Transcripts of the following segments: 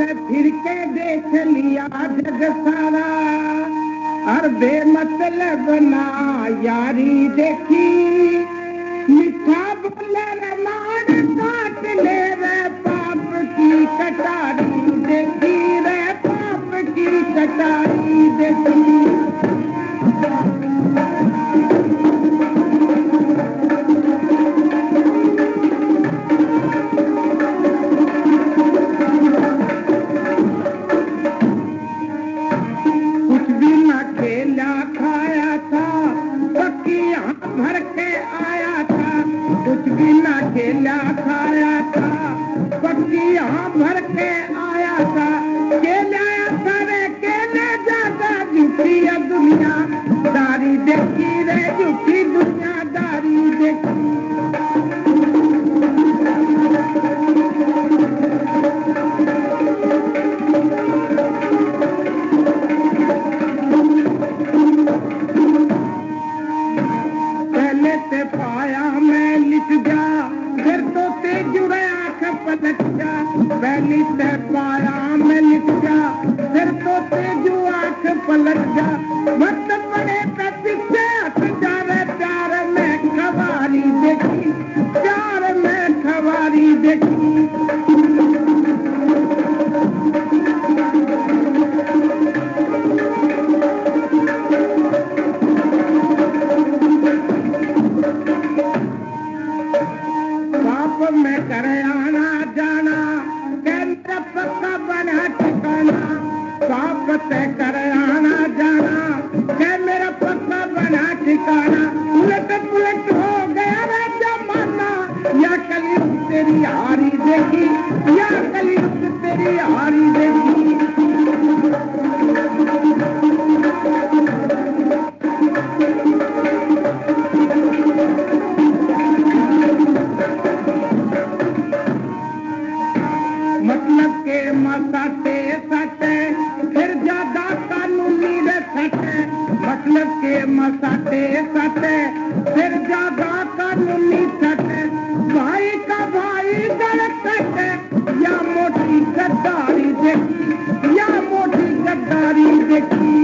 फिर के देख लिया जग सारा, और बेमतलब ना यारी देखी, मीठा बोले रमाड़ काट ले रे पाप की कटारी देखी, रे पाप की कटारी देखी। केला खाया था, पक्कियां भर के आया था, केला सारे केले ज्यादा झूठी दुनिया दारी देखी रे, झूठी दुनिया दारी देखी। पहले से पाया मैं लिट जा, फिर तो तेजुरे आंख पलट जा, पहली से पाया मैं लिट जा, फिर तो तेजू आंख पलट जा, वक्त पड़े तो पीछे हट जा रे, प्यार में खबारी देखी, प्यार में खबारी देखी। में करे आना जाना, केंद्र पक्का बना ठिकाना, पाप से करे आना जाना, के मेरा पक्का बना ठिकाना, उलट पुलट हो गया रे जमाना, या कलयुग तेरी हारी देखी, या कलयुग तेरी हारी देखी। मतलब के मसाते सटे फिर ज्यादा कानूनी रे सटे, मतलब के मसाते सटे फिर ज्यादा कानूनी सटे, भाई का भाई दर सटे, या मोटी गद्दारी देखी, या मोटी गद्दारी देखी।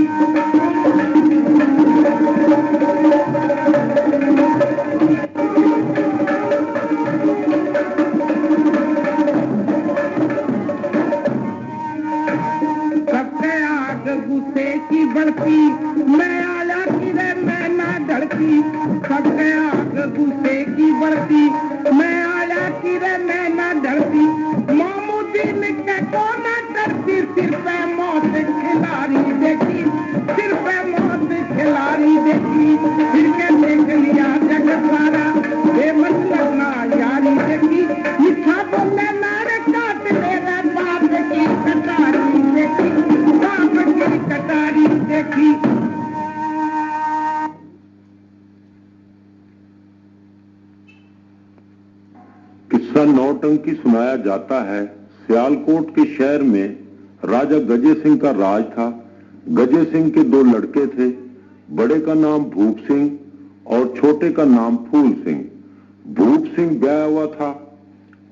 गुस्से की बढ़ती मैं आया कि रे मैं ना ढड़ती, सबके आग गुस्से की बढ़ती मैं आया कि रे मैं ना ढड़ती, मामूदीन के को ना डरती, सिर्फ मौत खिलाड़ी देखी, सिर्फ मौत खिलाड़ी देखी, फिर के देख लिया जग सारा, बेमतलब ना यारी देखी, मीठा बोले नारे काट ले रे बाप की कटारी देखी, बाप की कटारी देखी। किस्सा नौटंकी सुनाया जाता है। सियालकोट के शहर में राजा गजे सिंह का राज था। गजे सिंह के दो लड़के थे, बड़े का नाम भूप सिंह और छोटे का नाम फूल सिंह। भूप सिंह ब्याह हुआ था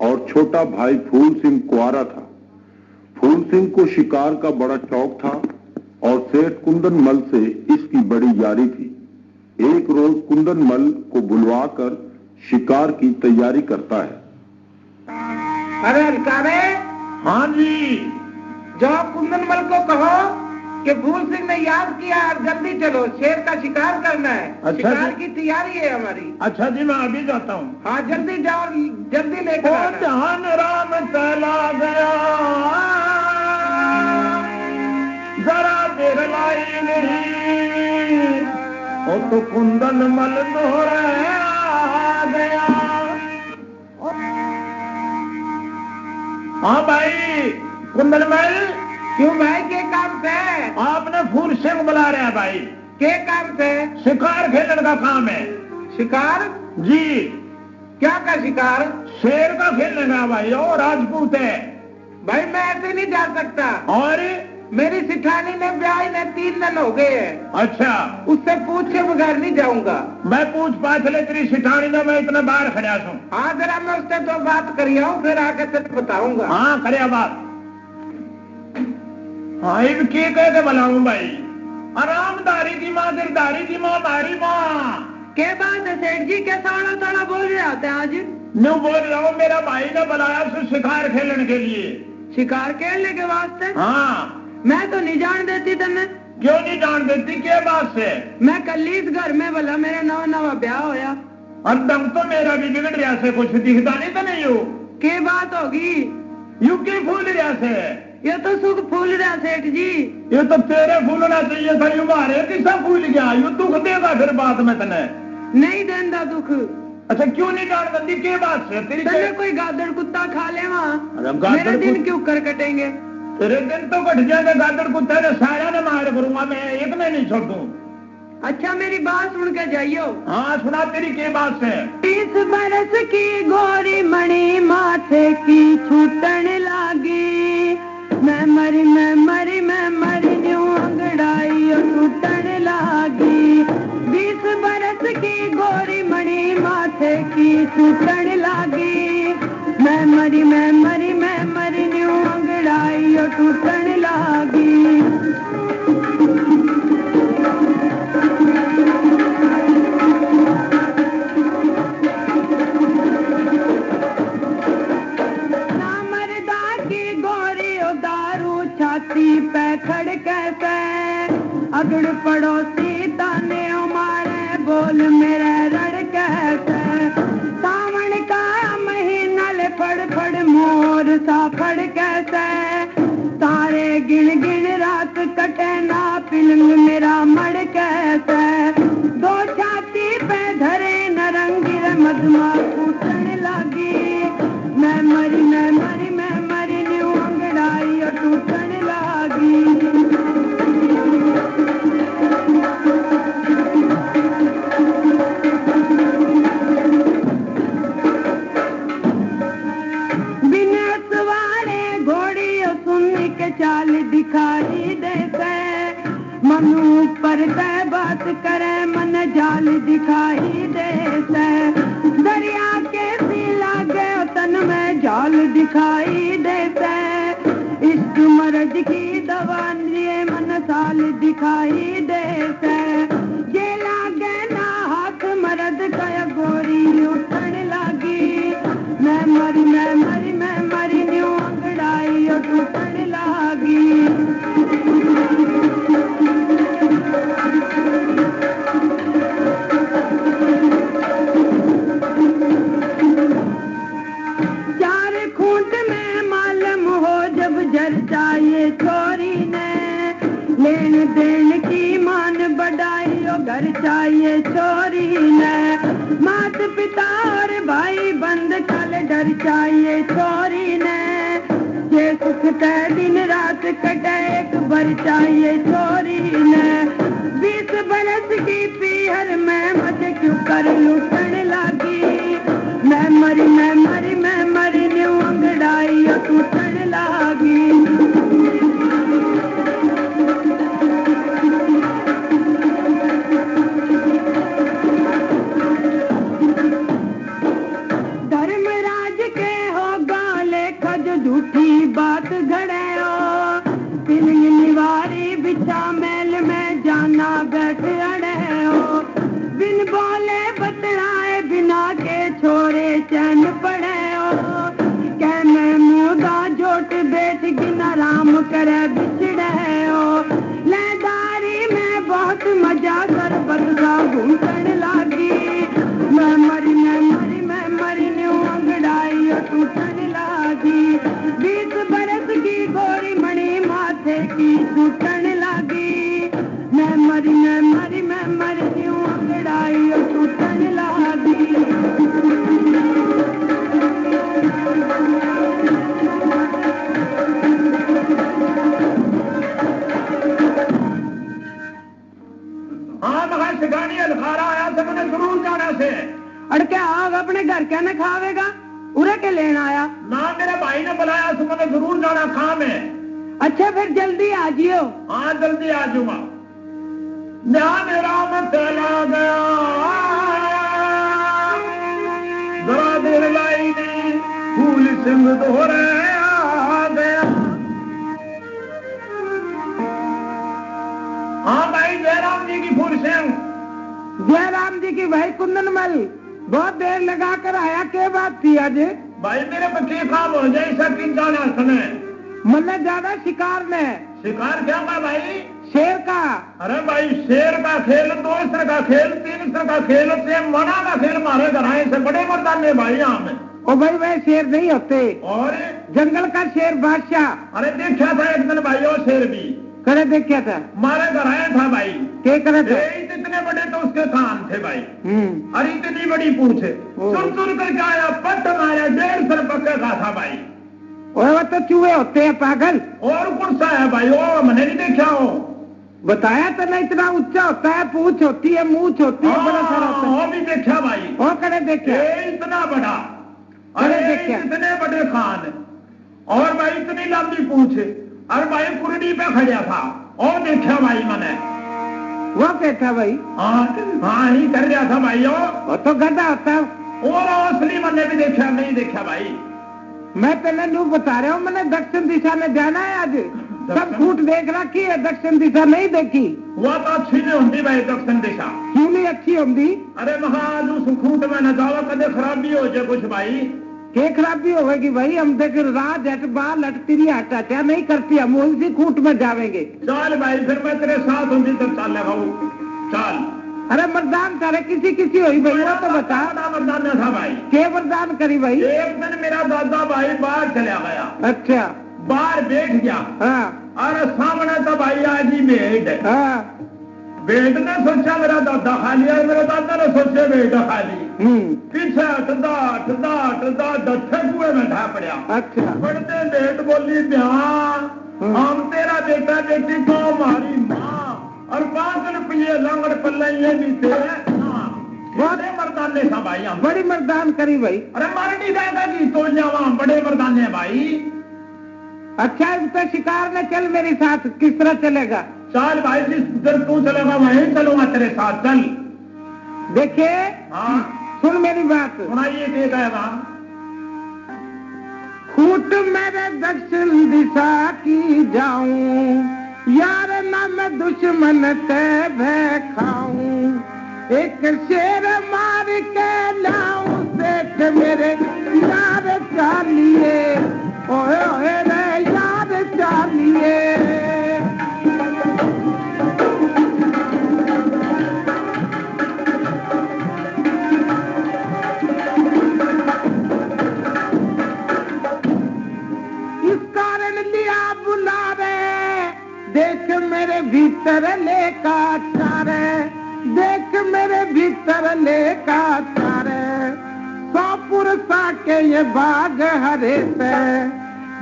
और छोटा भाई फूल सिंह कुंवारा था। फूल सिंह को शिकार का बड़ा शौक था और सेठ कुंदन मल से इसकी बड़ी यारी थी। एक रोज कुंदन मल को बुलवाकर शिकार की तैयारी करता है। अरे अधिकारे, हाँ जी, जाओ कुंदन मल को कहो कि फूल सिंह ने याद किया और जल्दी चलो, शेर का शिकार करना है। अच्छा शिकार जी। की तैयारी है हमारी। अच्छा जी, मैं अभी जाता हूँ। हाँ जल्दी जाओ, जल्दी लेकर आना। जहान राम चला गया, जरा देर लाई नहीं, वो तो कुंदन मल दोहरा गया। हाँ भाई कुंदन मल, क्यों भाई, के काम से? आपने फूल सिंह बुला रहे हैं भाई। के काम से? शिकार खेलने का काम है। शिकार? जी। क्या का शिकार? शेर का खेलने का भाई, और राजपूत है भाई। मैं ऐसे नहीं जा सकता। और मेरी सिठानी ने ब्याह ने 3 दिन हो गए हैं। अच्छा, उससे पूछे बगैर नहीं जाऊंगा। मैं पूछ पाछ ले तेरी सिठानी ने, मैं इतना बाहर खड़ा हूँ। हाँ जरा मैं उससे तो बात करिए हूँ, फिर आके तेरे बताऊंगा। हाँ करे बात। हाँ ये के कह के बुलाऊं भाई? आरामदारी की माँ, दिलदारी की माँ, मारी माँ। के बात है सेठ जी, क्या साड़ा साड़ा बोल रहे आते हैं आज? न्यू बोल रहा हूँ, मेरा भाई ने बुलाया उसे शिकार खेलने के लिए। शिकार खेलने के वास्ते? हाँ। मैं तो नहीं जान देती तने। क्यों नहीं जान देती, क्या बात से? मैं कल इस घर में भला मेरा नवा नवा ब्याह होया। अब दम तो मेरा भी बिगड़ रहा से, कुछ दिखता नहीं तो नहीं यू के बात होगी? यू के फूल रहा से? ये तो सुख फूल रहा सेठ जी। ये तो तेरे फूलना चाहिए था, यू मारे किसा फूल गया? यू दुख देगा फिर बात में तने? नहीं देंदा दुख। अच्छा क्यों नहीं जान देती, के बात से? तेरी तने कोई गादड़ कुत्ता खा ले वहाँ, गादड़ मेरे दिन क्यों कर कटेंगे? तेरे दिन तो कट जाएगा, गादड़ कुत्ता ने सारा ने मार करूंगा मैं, एक में नहीं छोड़ दूं। अच्छा मेरी बात सुन के जाइयो। हाँ सुना, तेरी के बात से? 30 बरस की गोरी मणि माथे की छूटन लागी, मैं मरी न्यू अंगड़ाई टूटन लागी। 20 बरस की गोरी मणि माथे की छूटन लागी, मैं मरी न्यू अंगड़ाई टूटन लागी। पे खड़ कैसे अगड़ पड़ोसी ताने मारे, बोल मेरे रड़ कैसे। सावन का महीना ले फड़ फड़ मोर सा फड़ कैसे, तारे गिन गिन रात कटे ना फिल्म मेरा मड़ कैसे। दो छाती पे धरे नरंगी मधमा फूटन लगी, मैं मरी न्यू अंगड़ाई टूटन लागी। बिना सवारे घोड़ी सुन के चाल दिखाई देते, मनु पर बात करे मन जाल दिखाई देते। दरिया के सी लागे तन में जाल दिखाई देते, इश्क मर्ज की दवा लिए मन साल दिखाई देते। ये लागे ना हाथ मर्द का गोरी उठन लागी, मैं मरी न्यू अंगड़ाई टूटन लागी। चार खूंट में मालूम हो जब जर चाहिए छोरी ने, लेन देन की मान बढ़ाई घर चाहिए छोरी ने। मात पिता और भाई बंद कल डर चाहिए छोरी ने, ये सुख के दिन रात कटे एक भर चाहिए छोरी ने। 20 बरस की पीहर में मुझे क्यों कर लूटन लागी, मैं मरी न्यू अंगड़ाई टूटन लागी। धर्मराज के हो गाले खज झूठी बात घड़े हो, फिलिंग निवारी बिछा मेल में जाना बैठ अड़े हो। बिन बोले बतलाए बिना के छोरे चैन पड़े हो, कहने मुदा जोट बैठ गिना राम करे बिछड़े हो। लेदारी में बहुत मजा कर बदला घूटन लागी, मैं मरी न्यू अंगड़ाई टूटन लागी। 20 बरस की गोरी मणि माथे की छूटन लागी, मैं मरी न्यू अंगड़ाई टूटन लागी। हाँ मगर शिकानी अलखारा आया से मैंने जरूर जाना से। अड़के आग अपने घर क्या न खावेगा, उरे के लेना आया ना, मेरे भाई ने बुलाया तो मैंने जरूर जाना खाम है। अच्छा फिर जल्दी आ जियो। हाँ जल्दी आ जाऊंगा। ध्यान राम चला गया, जरा देर लाई ने फूल सिंह दोहरे आ गया। लगा कर आया, क्या बात थी आज? भाई मेरे बच्चे काम हो जाए सकिन जाना समय मन्ने ज्यादा शिकार ने। शिकार क्या का भाई? शेर का। अरे भाई शेर का खेल, 2 सर का खेल, 3 सर का खेल, से मना का खेल मारे घराए से बड़े मर्दाने भाई यहाँ में। ओ भाई वह शेर नहीं होते, और जंगल का शेर बादशाह। अरे देखा था एक दिन भाई वो शेर भी करे देखा था, मारे घराए था भाई। क्या करे थे? इतने बड़े तो उसके कान थे भाई, अरे इतनी बड़ी पूछ, सुन सुन करके आया, पट मारा, 1.5 सर पक्के का था भाई। वो तो चूहे होते हैं पागल। और कौन सा है भाई? वो मैंने नहीं देखा हो। बताया तो नहीं, इतना ऊंचा होता है, पूछ होती है, मूछ होती है, बड़ा सारा होता है। वो भी देखा भाई। वो करे देखा, इतना बड़ा, अरे अरे देखा, इतने बड़े कान और भाई इतनी लंबी पूछ, और भाई कुर्डी पे खड़ा था। और देखा भाई मैंने। वो क्या था भाई? हाँ ही कर रहा था भाई। वो तो गधा होता है। और असली मैंने भी देखा नहीं देखा भाई। मैं पहले नू बता रहा हूँ, मैंने दक्षिण दिशा में जाना है आज। सब फूट देख रखी है, दक्षिण दिशा नहीं देखी। वह तो अच्छी नहीं होती भाई दक्षिण दिशा। क्यों नहीं अच्छी होती? अरे महाज उस फूट में न जावा, कदे खराबी हो जाए कुछ भाई। क्या खराबी होगी भाई? हम देख राज हट बाल हट तिरी हटा क्या नहीं करती, हम उसी खूंट में जावेंगे। चल भाई फिर मैं तेरे साथ होंगी तब चल भाऊ चल। अरे मर्दान करे किसी किसी हुई भाई, वो तो बता। मर्दान था भाई। क्या मर्दान करी भाई? एक दिन मेरा दादा भाई बाहर चला गया। अच्छा। बाहर बैठ गया। हाँ। और सामने तो भाई आज ही बेड। हाँ। बेड ने सोचा मेरा दादा खा लिया, मेरे दादा ने सोचे बेड खा ली। पीछे दत्थे कुएं में ढा पड़ा। अच्छा। पढ़ते बेट बोली ब्याह, हम तेरा बेटा बेटी को हमारी माँ, और 5 रुपये लंगड़ पल्ले ये भी तेरे। बड़े मर्दाने था भाई हम। बड़ी मर्दान करी भाई। अरे मर नहीं जाएगा कि तो जावा, बड़े मर्दाने भाई। अच्छा इस पे शिकार में चल मेरे साथ, किस तरह चलेगा? चल भाई जिस दिन तू चलेगा वहीं चलूंगा तेरे साथ, चल। देखिए हाँ सुन मेरी बात, सुनाइए देगा। खूट मेरे दक्षिण दिशा की जाऊं, यार ना मैं दुश्मन ते भय खाऊं, एक शेर मार के लाऊं सेठ मेरे यार चालिए, ओए ओए रे यार चालिए। इस कारण लिया बुलावे, देख मेरे भीतर लेका चारे, देख मेरे भीतर लेका चारे, 100 पुरसा के ये बाग हरे से,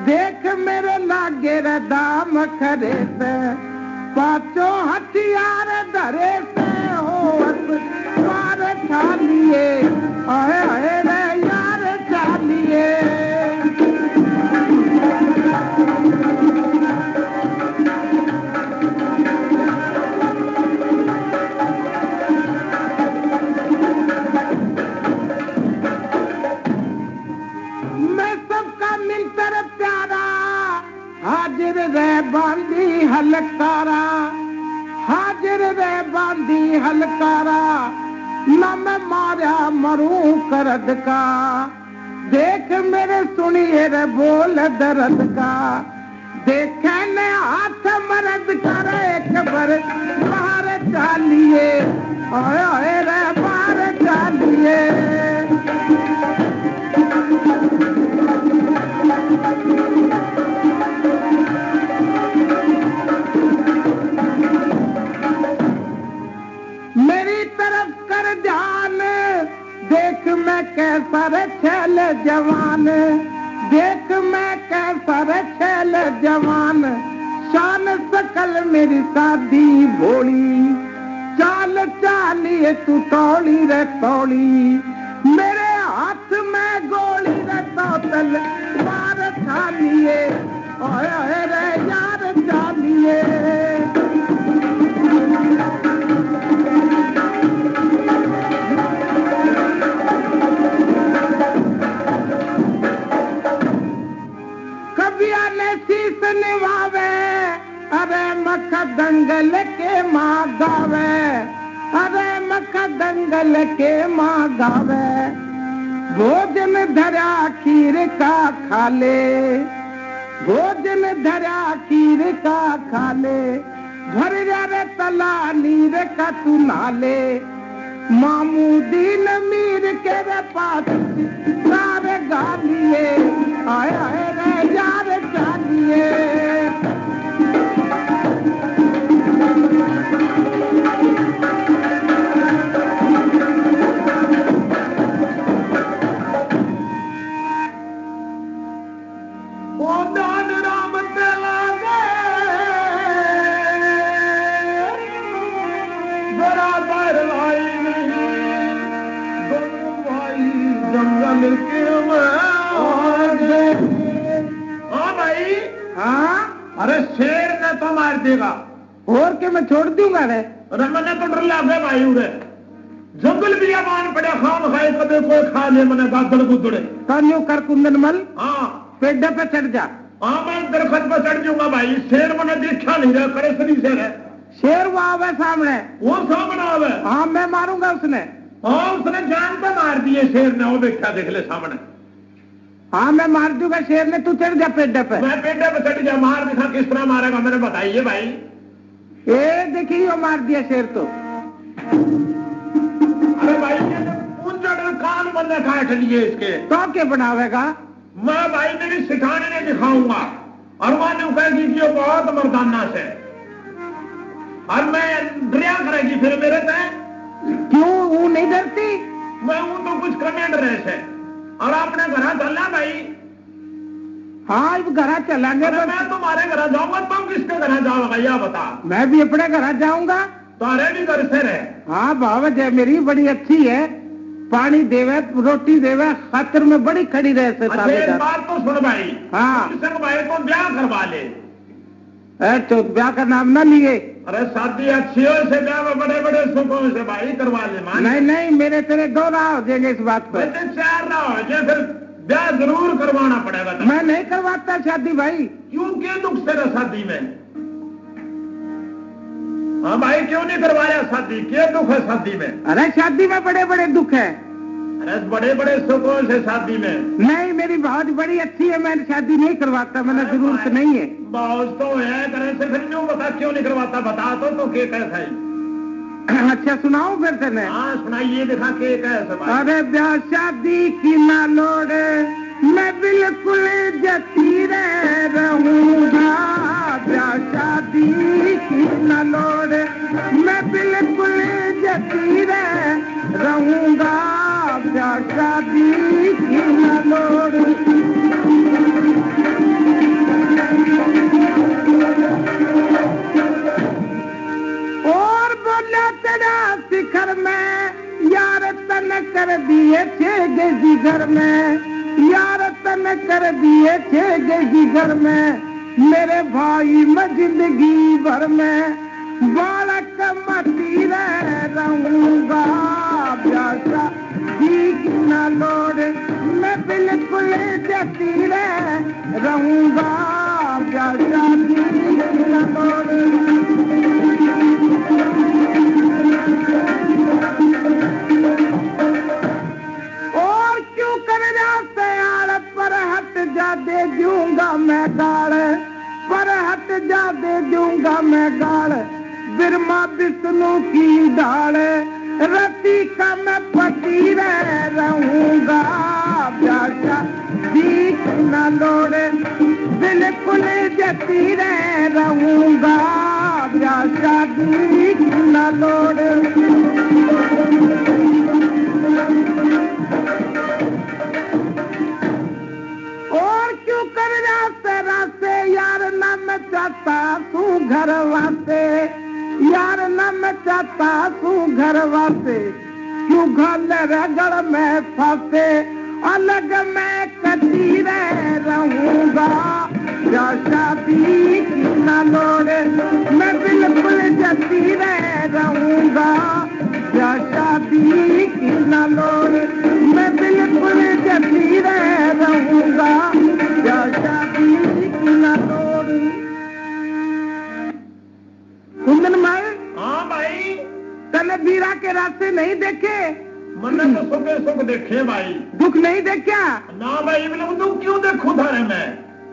देख मेरे लागे रे दाम खरे से, 5 हथियार धरे से हो मार चालिए, आए आए रे यार चालिए। हाजिर रे बांधी हलकारा, हाजिर रे बांधी हलकारा, न मैं मारा मरूं करद का, देख मेरे सुनिए रे बोल दर्द का, देखे ने हाथ मरद कर एक बार बाहर चालिए, ओए ओए रे बाहर चालिए। मेरी तरफ कर ध्यान, देख मैं कैसा रे छैल जवान, देख मैं कैसा रे छैल जवान, शान सकल मेरी सादी भोली, चाल चालिए तू तौली रे तौली, मेरे हाथ में गोली रे तौतल मार चालिए, ओए ओए रे यार चालिए। कबिया ने शीस निभावे, अरे मख दंगल के माँ गावे, अरे मख दंगल के माँ गावे, भोजन धरा खीर का खा ले, भोजन धरा खीर का खा ले, भर जा रे तला नीर का तू नाले, मामूदीन मीर के रे पास सारे गालिए, आए आए रे यार चालिए। जंगल के हाँ भाई, हाँ अरे शेर ने तो मार देगा और के मैं छोड़ दूंगा रे। अरे मैंने तो डर लगे भाई उड़े जंगल भी मान पड़े खाम खाए कदे कोई खा ले मैंने गादड़ गुदड़े कान्यो कर कुंदन मल हाँ पेड़ पे चढ़ जा। हाँ मैं दरख्त पर चढ़ जाऊंगा भाई। शेर मैंने देखा नहीं रहा करे सरी शेर है। शेर वो आवे सामने, वो सामने आवे हाँ मैं मारूंगा उसने। हाँ उसने जान पे मार दिए शेर ने, वो देखा देख ले सामने। हाँ मैं मार दूंगा शेर ने, तू चढ़ जा पेड़ पे। मैं पेड़ पे चढ़ जा, मार दिखा किस तरह मारेगा मैंने बताइए भाई। ये देखिए वो मार दिया शेर तो। अरे भाई पूंजड़ कान बंदे काट लिए इसके तो क्या बनावेगा? मैं भाई मेरी सिखाने ने दिखाऊंगा और माने कहेगी कि वो बहुत मर्दाना से और मैं डरिया करेगी फिर मेरे से। क्यों वो नहीं डरती? मैं हूं तो कुछ कमे डरे से। और आपने घर चलना भाई? हाँ अब घर चलेंगे। मैं तुम्हारे घर जाऊंगा, तुम किसके घर जाओगे यह बता? मैं भी अपने घर जाऊंगा। तुम्हारे भी घर से रहे? हाँ बाबा जय मेरी बड़ी अच्छी है, पानी देवे रोटी देवे खातिर में बड़ी खड़ी रहे से। एक बात तो सुन भाई, हाँ संग भाई को ब्याह करवा ले। तो ब्याह का नाम ना लिए। अरे शादी अच्छी हो से ब्याह में बड़े बड़े सुखों से भाई करवा ले। मान नहीं नहीं मेरे तेरे दो राह हो जाएंगे इस बात पर। चार राह हो जाए फिर ब्याह जरूर करवाना पड़ेगा। मैं नहीं करवाता शादी भाई। क्यों क्या दुख से रहा शादी में? हाँ भाई क्यों नहीं करवाया शादी? क्या दुख है शादी में? अरे शादी में बड़े बड़े दुख है। अरे बड़े बड़े सुखों से शादी में? नहीं मेरी बहुत बड़ी अच्छी है, मैं शादी नहीं करवाता, मैंने जरूरत नहीं है। बहुत तो है करे से फिर क्यों बता क्यों नहीं करवाता? बता तो क्या कैसा है? अच्छा सुनाऊं फिर तेने? हाँ सुनाइए दिखा के कैसा। अरे ब्याह शादी की ना लोड़े, मैं बिल्कुल जती रहूंगा। ब्याह शादी की ना लोड़े, मैं बिल्कुल जती रहूंगा। ब्याह शादी की ना लोड़े। और बोला तेरा शिखर में यार तन कर दिए छे जिगर में, यार तन कर दिए छे जिगर में। मेरे भाई मैं जिंदगी भर में बालक मती रहूंगा। ब्याह शादी की ना लोड़े, मैं बिल्कुल जती रहूंगा। ब्याह शादी की ना लोड़े। और क्यों कर सयाल पर हट जा दे दूंगा मैं गाल, पर हट जा दे दूंगा मैं गाल। बिरमा विष्णु की डाल, रति का मैं पति रहूंगा। ब्याह शादी की ना लोड़े, बिल्कुल जती रहूंगा। ब्याह शादी की ना लोड़े। और क्यों कर रास्ते यार ना मैं चाहता तू घर वासे, यार ना मैं चाहता तू घर वासे। क्यों घल रगड़ में फंसे, अलग मैं कटी रहूंगा। ब्याह शादी की ना लोड़े, मैं बिल्कुल जती रहूंगा। ब्याह शादी की ना लोड़े, मैं बिल्कुल जती रहूंगा। ब्याह शादी की ना लोड़े। कुंदन माए, हाँ भाई तने बीरा के रास्ते नहीं देखे? मैंने तो सुखे सुख देखे भाई, दुख नहीं देखा ना भाई, बोले दुख क्यों देखूं थारे मैं?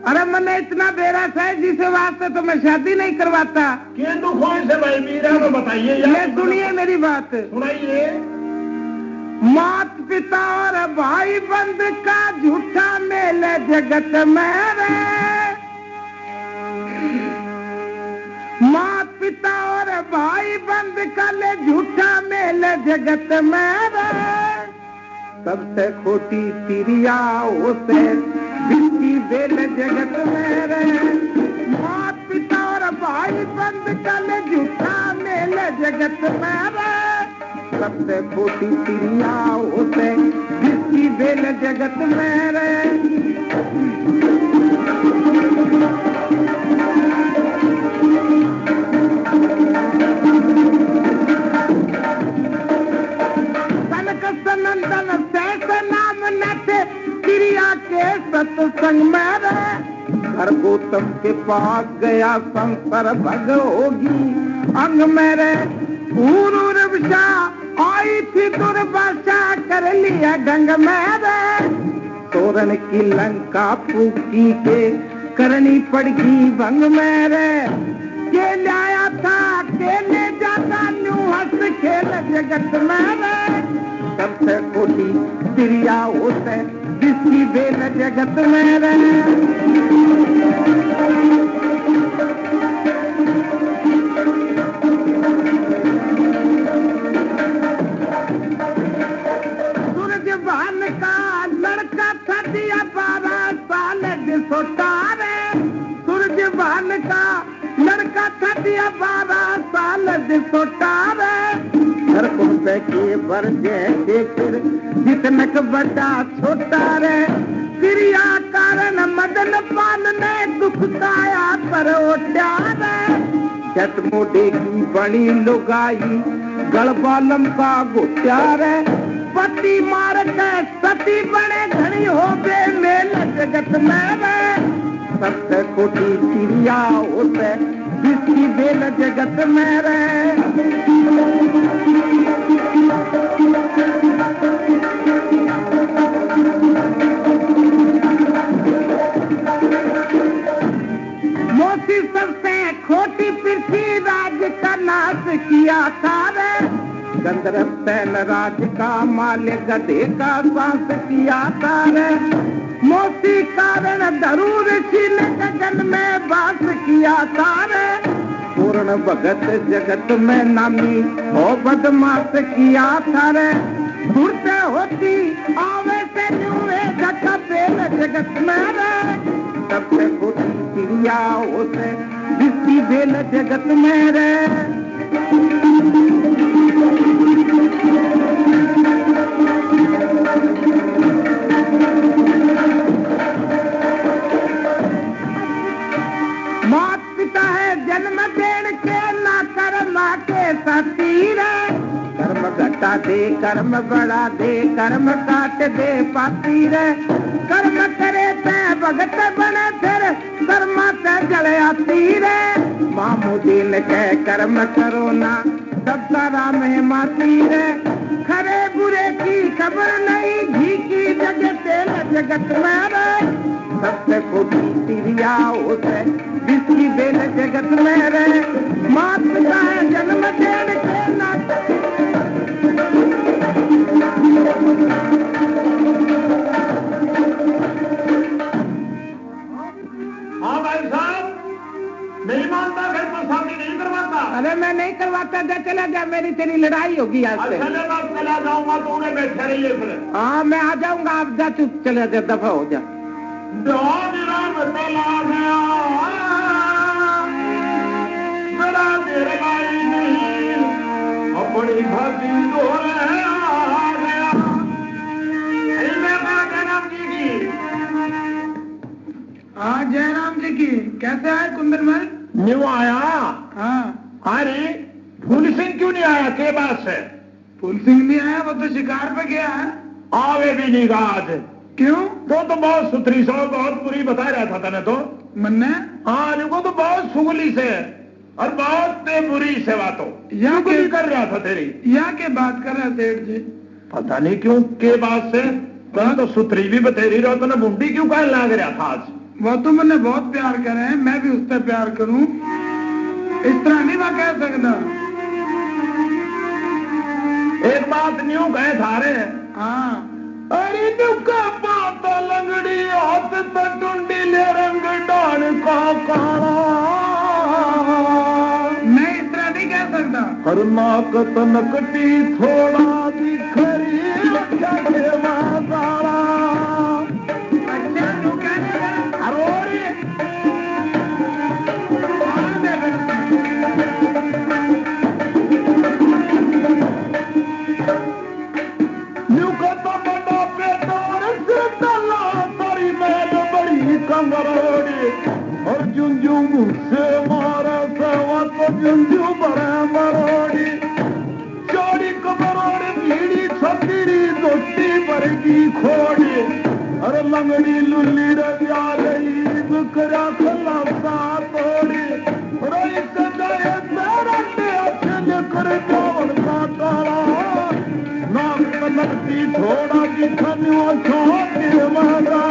अरे मैंने इतना बेरस है जिसे वास्ते तो मैं शादी नहीं करवाता। क्यों दुख हो से भाई मीरा को बताइए ये यार, सुनिए मेरी बात, सुनाइए। मात पिता और भाई बंद का झूठा मेल जगत में रे, मात पिता और भाई बंद का ले झूठा मेल जगत में रे, सबसे खोटी तिरिया उसे जिसकी बेल जगत में रे, मात पिता और भाई बंद का ले झूठा मेल जगत में रे, सबसे खोटी तिरिया उसे जिसकी बेल जगत में रे। सनंदन सहस नाम नथ क्रिया के सत्संग में रे, हर गौतम के पास गया संसार भग होगी अंग में रे, पूर्वशा आई थी दुर्भाषा कर लिया ढंग में रे, तोरण की लंका फूकी के करनी पड़गी भंग में रे, के लाया था के ले जाता न्यू हंस खेल जगत में रे, सबसे खोटी तिरिया होते जिसकी बेल जगत में रे। सूरजवान का लड़का था दिया 12 साल जिसोटा रे, सूरजवान का लड़का था दिया 12 साल जिसोटा रे, हर पुरुष के वर्जे फिर जितनक बड़ा छोटा रे, क्रिया कारण मदन पाल ने दुख काया पर ओटा रे, झट मोटे की बड़ी लुगाई गड़बालम का गोट्या रे, पति मार के सती बड़े घड़ी हो गए मेल जगत में रे, सबसे खोटी क्रिया होते जिसकी बेल जगत में रे। मोती सबसे खोटी पृथ्वी राज का नाश किया था रे, गंधर्व सैन राज का माल गधे का सांस किया था रे, मोती कारण धरूर ऋषि ने गगन में वास किया था रे, पूर्ण भगत जगत में नामी हो बदमाश किया था रे, घुरते होती आवे से न्यूए धक्का बेल जगत में रे, सबसे खोटी चिड़िया उसे जिसकी बेल जगत में रे। मात पिता है जन्म देण के ना कर्मा के साथी रे, कर्म घटा दे कर्म बढ़ा दे कर्म काट दे पाती रे, कर्म करे ते भगत बने फिर कर्मा ते जल आती रे, मामूदीन के कर्म करो ना सब सारा में माती रे, खरे बुरे की खबर नहीं घी की जगह तेल जगत में रे, सबसे खोटी तिरिया उसे जिसकी बेल जगत में रे, मात पिता है जन्म देण के ना। हाँ भाई साहब, नहीं मानता फिर तो शादी नहीं करवाता। अरे मैं नहीं करवाता, जा चला जा, मेरी तेरी लड़ाई होगी आज से। चले मैं चला जाऊंगा तो उन्हें बैठे रहिए फिर। हाँ मैं आ जाऊंगा, आप जा, चुप चले जा, दफा हो जा। मेरा मेरे भाई नहीं अपनी भाभी तो आ गया। जयराम जी की, हाँ जयराम जी की, कैसे आए कुंदनमल? न्यू आया। हाँ अरे फूल सिंह क्यों नहीं आया? के बात से फूल सिंह नहीं आया, वो तो शिकार पे गया है। आवे भी नहीं रहा आज। क्यों? तो बहुत सुथरी सौ बहुत बुरी बता रहा था तने तो। मन्ने? हाँ वो तो बहुत सुगली से और बहुत बुरी से बातों या कर रहा था तेरी। या के बात कर रहा सेठ जी? पता नहीं क्यों के बात से तो सुथरी भी बतेरी रहो तो ना बुंडी क्यों कहने लग रहा था आज? वो तो मैंने बहुत प्यार करे हैं, मैं भी उससे प्यार करूं, इस तरह नहीं मैं कह सकता। एक बात न्यू कहे थारे। हाँ, अरे नुका बात लंगड़ी हाथ टुंडी ले रंग डान का काला। मैं इस तरह नहीं कह सकता। हर नाक तनकटी थोड़ा दिखरी लगा के मासाला। अच्छा तू क्या कह अरोरी और जुंजू मुझसे मारा सवा तो जुंजू बड़ा मरोड़ी चौड़ी कमरोड़ी भीड़ी छतीरी दोस्ती बरगी खोड़ी। अरे लंगड़ी लुल्ली रजा गई दुकरा खला सा तोड़ी। रोई कदाए तेरंडे अच्छे कर जावन का काला। नाक तनकती थोड़ा दिखने छोटे मारा।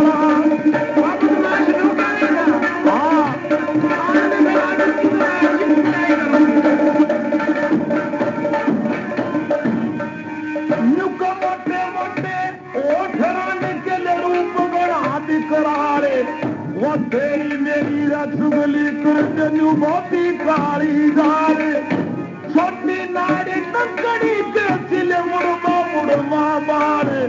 वो तेरी मेरी रसगुल्ली कुर्तनू मोती काली जारे छोटी नाड़ी तकड़ी के सिले मुड़मा बारे।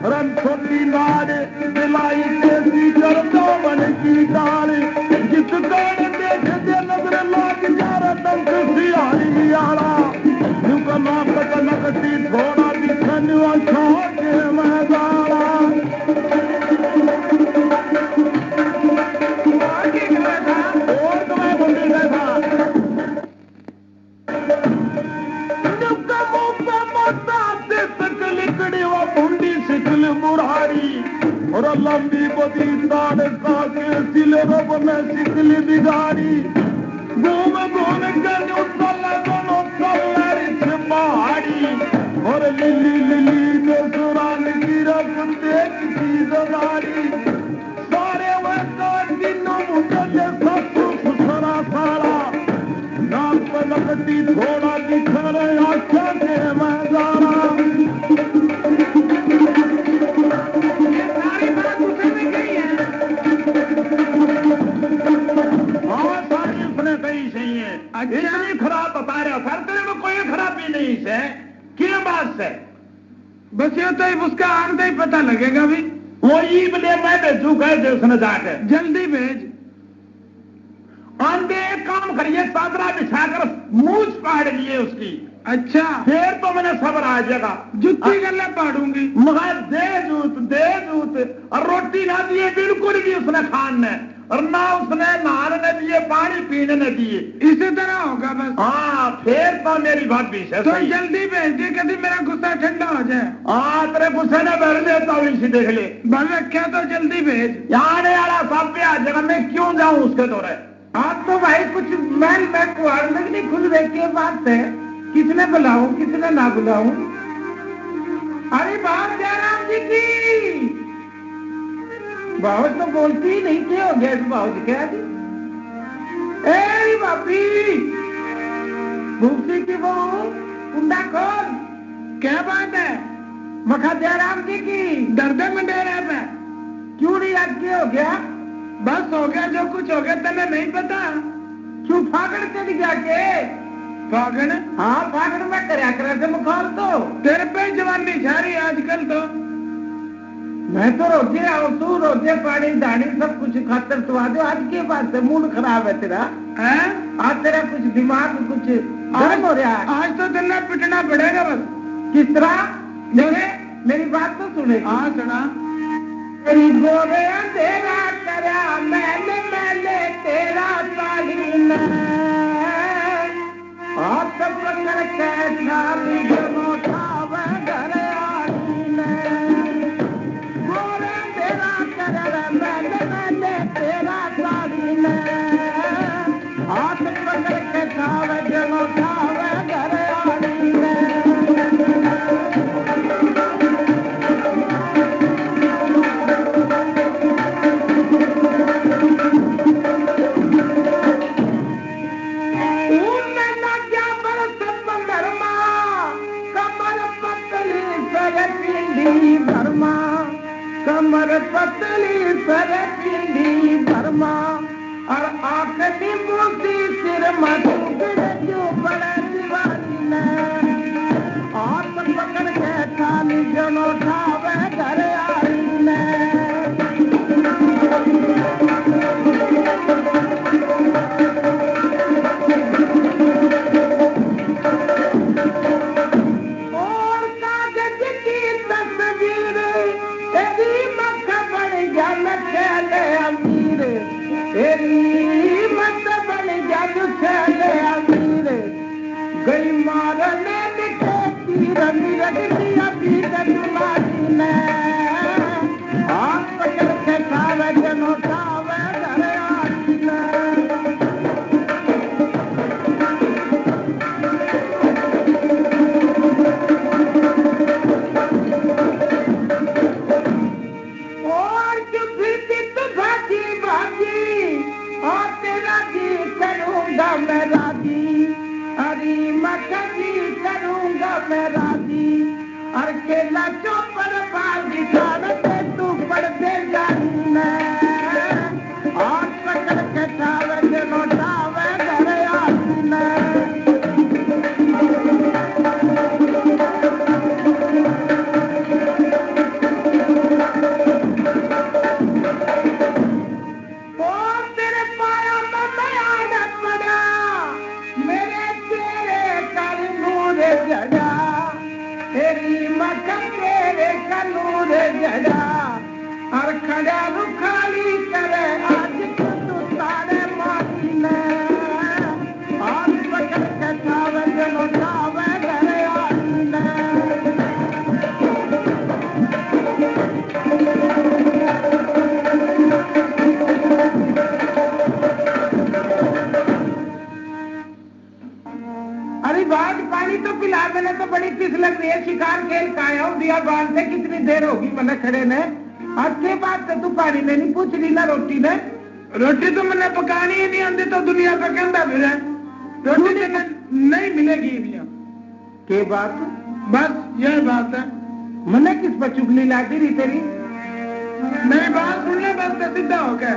रन छोटी नाड़ी दिलाई के सीकर दामन की डाले जिस कान देख दे नजर लाग जा रहा तंक सियारी आला। नुका नाक तनकती थोड़ा दिखने अच्छा के मैदाना। और लंबी बदी ताड़ के सिले बने सिकली बिगाड़ी घूम घूम के दोनों पहाड़ी। और लिली लिली के सुरान की रख देख की जगाड़ी। सारे वक्त दिनों मुझे सब सरा सारा नाम पर लगती थोड़ा दिख रहे आख्या के मैदाना। इतनी खराब बता रहा सर, तेरे में कोई खराबी नहीं है, क्या बात है? बस ये तो उसका आंदा ही पता लगेगा भी। वो ईब ले मैं भेजू गए उसने जाके जल्दी भेज। आंधे एक काम करिए, चादरा बिछाकर मूछ पाड़ लिए उसकी। अच्छा फिर तो मैंने सब्र आ जाएगा। जुत्ती गले पाड़ूंगी मगर दे जूत और रोटी ना दिए बिल्कुल भी उसने खान ने, और ना उसने नहाने न दिए पानी पीने न दिए। इसी तरह होगा बस। हाँ फिर तो मेरी बात भी है। तो जल्दी भेज दे, कभी मेरा गुस्सा ठंडा हो जाए। हाँ तेरे गुस्से ने भर लेता हूँ, इसी देख ले भर रखा तो जल्दी भेज। आने वाला सब पे आ जाएगा, मैं क्यों जाऊँ उसके दौरे। आप तो भाई कुछ मैल मैं कुआर लगनी खुद देख के बात है, किसने बुलाऊं किसने ना बुलाऊं। अरे बाप जयराम जी की बावज तो बोलती ही नहीं, क्या हो गया इस बावज क्या जी? ए बापी भूसी की बहू कुंडा खोल, क्या बात है? मखा जयराम जी की दर्द में दे रहे पे क्यों नहीं याद किया? हो गया बस हो गया, जो कुछ हो गया तेने नहीं पता। क्यों फागड़ चली गया के? फागड़? हाँ फागड़ में करया करे थे मुखार तो तेरे पे जवानी झारी आजकल तो। मैं तो रोजे आओ तू रोजे पानी दानी सब कुछ खातर तो दो। आज के बाद से मूड खराब है तेरा है? आज तेरा कुछ दिमाग कुछ गर्म हो रहा है। आज तो तेना पिटना पड़ेगा बस। किस तरह? मेरी बात तो सुने। हाँ सुना। तेरी गोरे तेरा करा मैंने तेरा तालीम आप सब पकड़ के नाली जमो खावे घर आली ने। गोरे तेरा करा मैंने तेरा तालीम हाथ पकड़ के खावे जमो खावे घर आली ने। आखनी मोती सिर मधुक जो बड़ा दीवानी ने हाथ पकड़ के थानी जनो ठावे घर आई ने और कागज की तस्वीर तेरी मत बन जान चले अमीर तेरी मत बन जान चले अमीर गई मारने के तीर मिरग दिया बीत तुम्हारी ने हाथ पकड़ के खावे जनो खावे घर आई ने और जो फिरती तो भागी भागी और तेरा जी करूंगा मैं राजी हरी मक्खी जी करूंगा मैं राजी और केला चौपर बाजी खाने तू पड़ दे जानी मैं हाथ पकड़ के खावे जनो खावे घर आई मैं और तेरे पाया में बयान पड़ा मेरे तेरे कर नूर जड़ा तेरी मक्खन तेरे का नूर जड़ा और खड़ा रुखाली करे आज तू तारे माटी ने हाथ पकड़ के खावे जनो खावे घर आई ने अरे बाग पानी तो पिला देने तो बड़ी किस लग रही है शिकार खेल काया हूँ दिया बाल से कितनी देर होगी मैंने खड़े ने अच्छे बात तो तू पानी ने नहीं पूछ ली ना रोटी ने रोटी तो मैंने पकानी ही नहीं आती तो दुनिया का कहता फिर रोटी तो नहीं मिलेगी भैया के बात बस यह बात है मैंने किस पर चुगली लाती रही तेरी मेरी बात सुन ले बस तो सीधा हो गया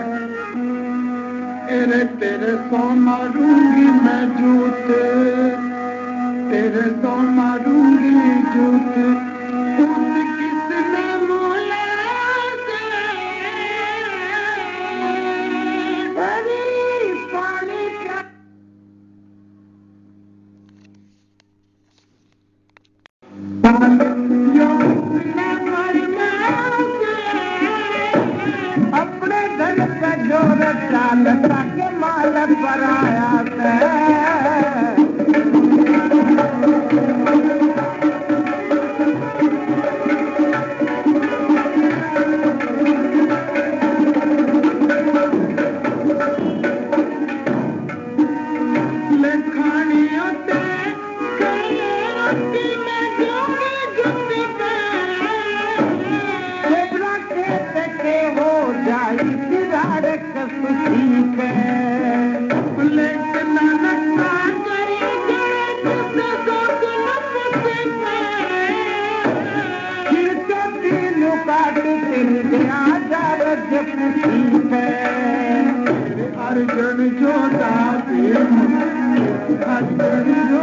तेरे सो मारूंगी मैं जूत तेरे सो मारूंगी जूत पूछ किसने मोला से अरे पानी का अपने धन पे जोर चाल के माल पर आया है अर्जुन जो अर्जुन जो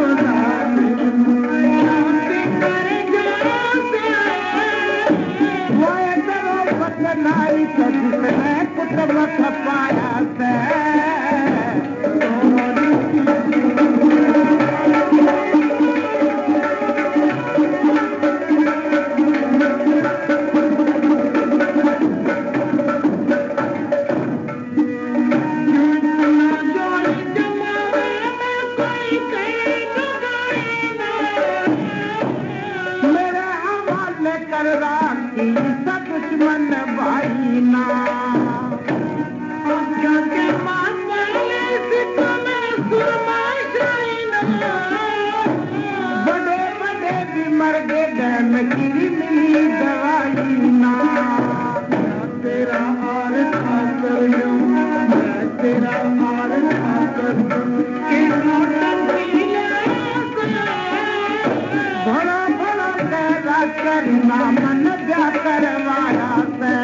नाई जिसने कुटुंब खपाया से दुश्मन भाई ना के बड़े बड़े भी मर गए डैम गिरी मिली दवाई ना तेरा हार खाकर मैं तेरा हार खाकर भला भला तेरा करना मन जा करवाया से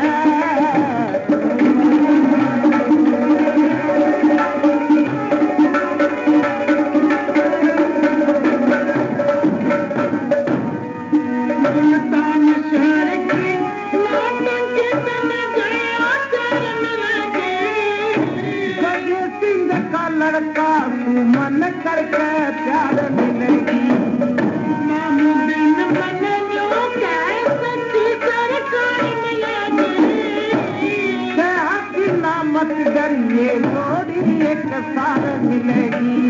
सिंह का लड़का तू मन करके प्यार मिलेगी मामूदीन बने लो कैसी सरकार मिलेगी की नामत जरिए जोड़ी एक सार मिलेगी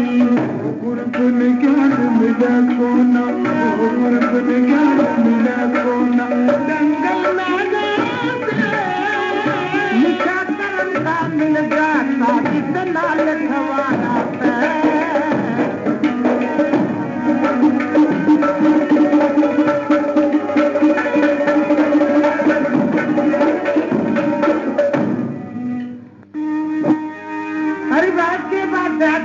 गुरबन ज्ञान मिले सोना गुरबन ज्ञान मिले सोना जंगल में निशा करन का मिल जाता कितना लखवाना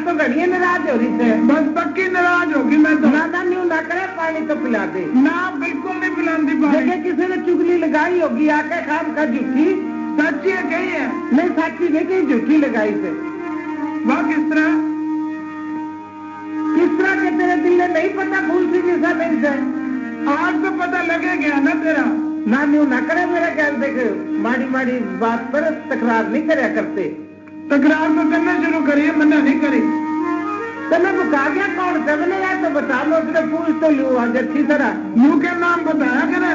तो घड़िया नाराज हो रही थे बस पक्की नाराज होगी मैं तो ना न्यू ना करे पानी तो पिला दे ना बिल्कुल नहीं पिलाती पानी किसी ने चुगली लगाई होगी आके खाम का झूठी सच्ची है कही है नहीं सच्ची नहीं कहीं झूठी लगाई थे वह किस तरह के तेरे दिल ने नहीं पता भूल सी जैसा नहीं से आज तो पता लगे गया ना तेरा ना न्यू ना करे मेरा ख्याल देख माड़ी माड़ी बात पर तकरार नहीं करया करते तकरार तो करना शुरू करिए मना नहीं करी तने बुका गया कौन से मैंने यार तो बता लो उसने पूछ तो लू आज अच्छी तरह यू के नाम बताया करे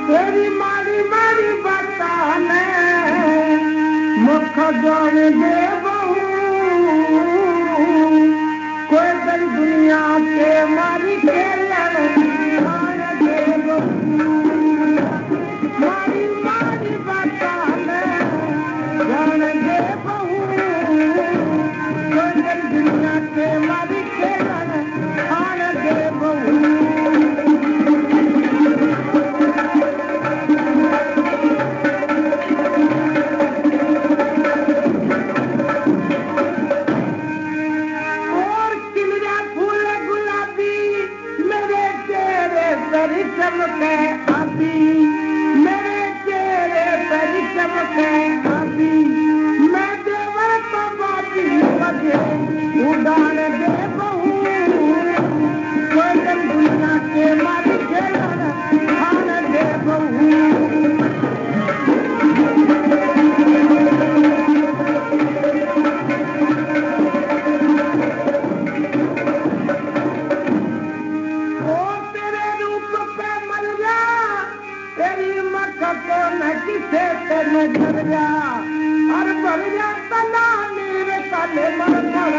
तेरी मारी मारी बताने मुख जाने दे बहू कोई तेरी दुनिया के मारी खेलन दे बहू मारी मारी बताने जाने दे बहू कोई तेरी दुनिया के मारी खेलन दे बहू चमके आती मेरे चेहरे पर चमके आती मैं देवर तो बाती बजे उड़ान दे बहू कोई दुनिया के मारी खेलन खान दे बहू किसे तेरे घर जा और बढ़ जाता ना मेरे काले मरकर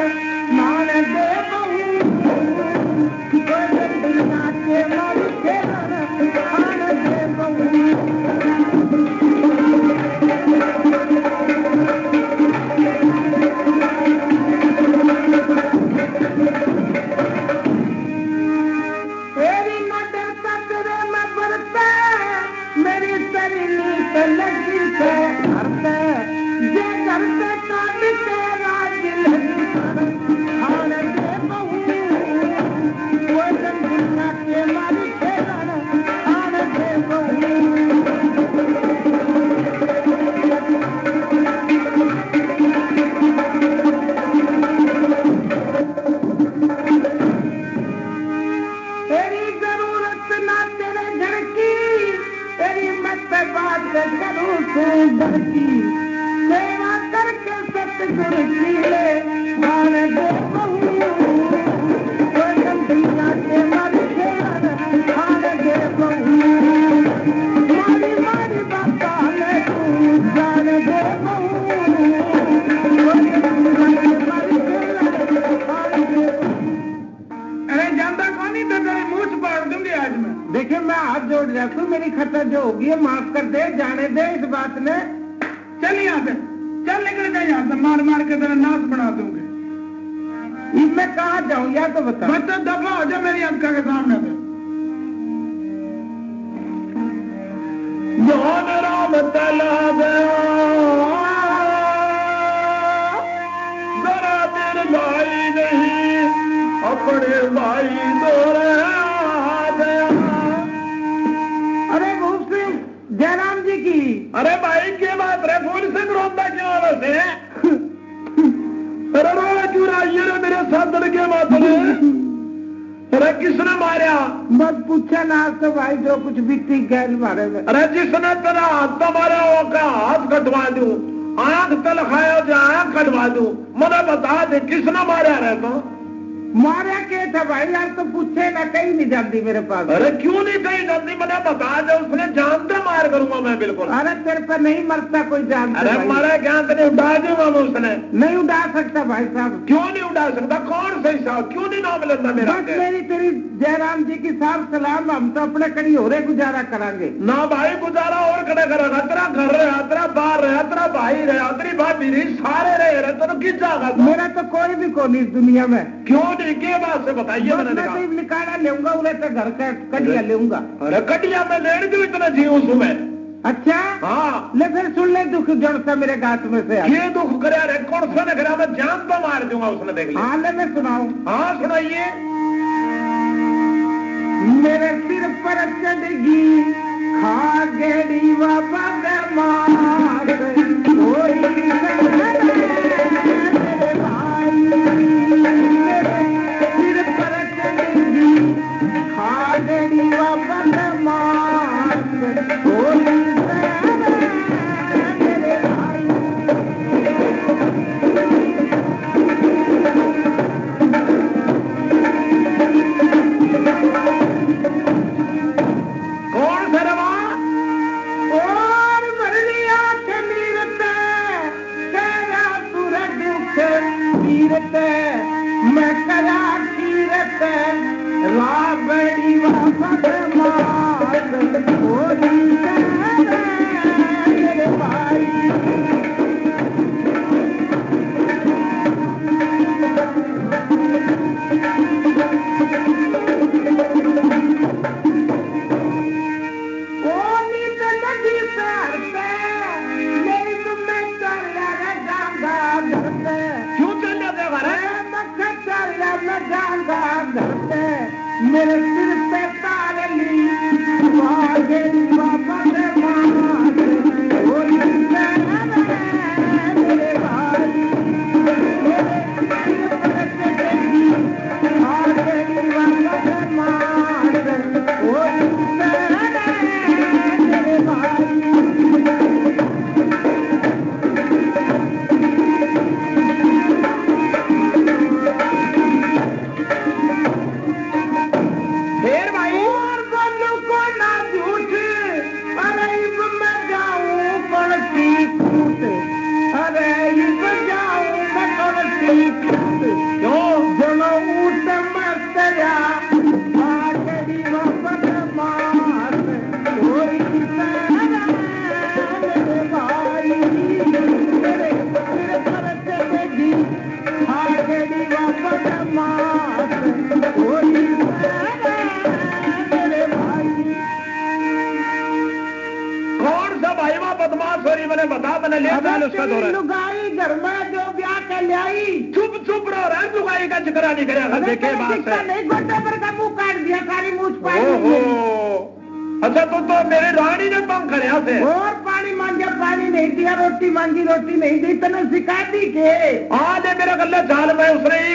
मान दे बहू दुनिया के मारी खेलन खान दे बहू तेरी नजर तेरे में बरते मेरी सरीली से लगी से हरते जे करते काट के राज लगी खान दे बहू वो दुनिया के मारी खेलन खान दे बहू तेरी जरूरत ना तेरे घर की तेरी मत बात करूं तू डर की सेवा करके सतगुर की ले मान दे बहू दुनिया के मारी खेलन खान दे बहू मारी मारी बाता ले तू जान दे बहू अरे जानता कौन ही तो तेरे मुंह से पाड़ दूंगी आज मैं देखिए मैं हाथ जोड़ जाता हूँ मेरी खता जो होगी है माफ कर दे जाने दे इस बात ने चल यहाँ से चल निकल जाए यहाँ से मार मार के तेरा नाश बना दूंगी मैं कहा जाऊँ या तो बता मैं तो दफा हो जा मेरी अक्का के सामने से जोन राम तलाब जरा तेरे भाई नहीं अपने भाई दोरे अरे मुस्लिम जयराम जी की अरे भाई के बात रे फूल से रोता क्यों वैसे अरे रोला क्यों रही है मेरे साथ लड़के मातले अरे किसने मारा मत पूछा ना तो भाई जो कुछ बीती गैर मारे में अरे जिसने तेरा हाथ तो मारा वो का हाथ कटवा दूं तल खाया जहाँ कटवा दू मना बता दे किसने मारा रहे तो मारा के था भाई यार तो पूछे ना कहीं नहीं जाती मेरे पास। अरे क्यों नहीं कहीं जाती मैंने बता दे उसने जान से मार करूंगा मैं बिल्कुल। अरे तेरे पर नहीं मरता कोई जान। अरे मारा ज्ञान तेरे उड़ा दूंगा मैं उसने। नहीं उड़ा सकता भाई साहब। क्यों नहीं उड़ा सकता कौन सही साहब क्यों नहीं नाम लेता मेरा। बस मेरी तेरी जयराम जी की साफ सलाम हम तो अपने कड़ी हो रहे गुजारा करांगे ना भाई गुजारा और कड़े करेगा तेरा घर रहा तेरा बाहर रहा तेरा भाई रहा तेरी भाभी रही सारे रहे तो किस जाएगा। मेरा तो कोई भी कौन इस दुनिया में। क्यों के बात से बताइए मैंने मैं तो निकाला लेऊंगा उन्हें तो घर का कटिया लेऊंगा। अरे कटिया में लेने दू इतना जीव सुबह। अच्छा हाँ ले फिर सुन ले दुख जड़ता मेरे गांठ में से। ये दुख करे रे कौन सा न करा मैं जान तो मार दूंगा उसने देख लिया। हाँ ले मैं सुनाऊं। हाँ सुनाइए। मेरे सिर पर चढ़गी खागेड़ी बाबा मार कोई मैं कला कीरत राबड़ी वापस मार मेरे भाई। नदी सर पे मेरी तुम्हें चल जाऊंगा घर पे। क्यों चल जाते मैं जाऊंगा घर पे मेरे सिर पे तारली आगे बाबा से मार मेरे भाई मेरे सिर पे चढ़ेगी आगे बाबा से मार मेरे भाई। मैंने बता मैंने ले उसका दौरा लुगाई घर में जो ब्याह के ले आई। चुप चुप रहो रे लुगाई का जिक्र नहीं करेगा देखे बात है नहीं गोटे पर का मुंह काट दिया सारी मूछ पाई। अच्छा तो मेरे रानी ने पंख करे थे और पानी मांगे पानी नहीं दिया रोटी मांगी रोटी नहीं दी तेने सिखा दी के आज मेरे गले चाल में उसने ही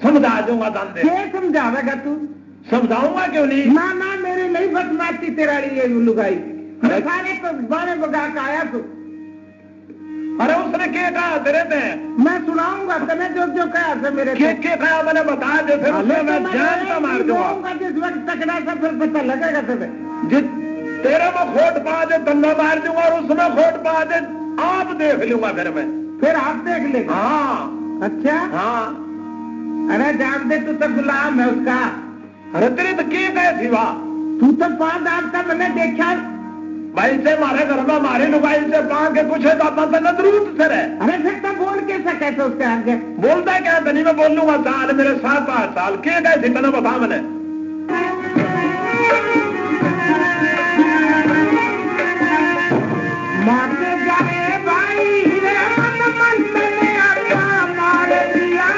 समझा दूंगा धंधे। क्या समझावेगा तू। समझाऊंगा क्यों नहीं। ना ना मेरी नहीं बदमाशी तेरा ये लुगाई सारे तो बारे बगा का आया तू। अरे उसने क्या कहा तेरे पे मैं सुनाऊंगा तने जो जो कहा था मेरे क्या कहा मैंने बता दे फिर उसने मैं जान का मार दूंगा। जिस वक्त तकड़ा सा फिर पता लगेगा तुझे। तेरे में खोट पा दे दंगा मार दूंगा और उसमें खोट पा दे आप देख लूंगा फिर आप देख ले। हाँ अच्छा हाँ। अरे जान दे तू तो गुलाम है उसका। अरे तेरे तो क्या गए थी वाह तू तो 5 दांत का मैंने देखा भाई से मारे घर में मारे लुगाई से पाँच के कुछ है तो अपना नजरूत से रहे। अरे फिर तो बोल कैसे कहते उसके आगे बोलता क्या नहीं मैं बोल लूंगा साल मेरे 7-8 साल क्या गए थे मैंने बता मैंने मारते जाए भाई रे मन मन में अपना मार दिया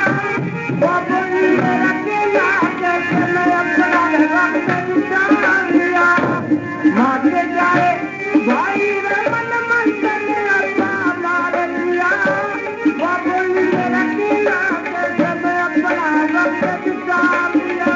बाबू मेरा केला जैसे मैं अपना रक्त निकाल दिया। मारते जाए भाई रे मन मन में अपना मार दिया बाबू मेरा केला जैसे मैं अपना रक्त निकाल दिया।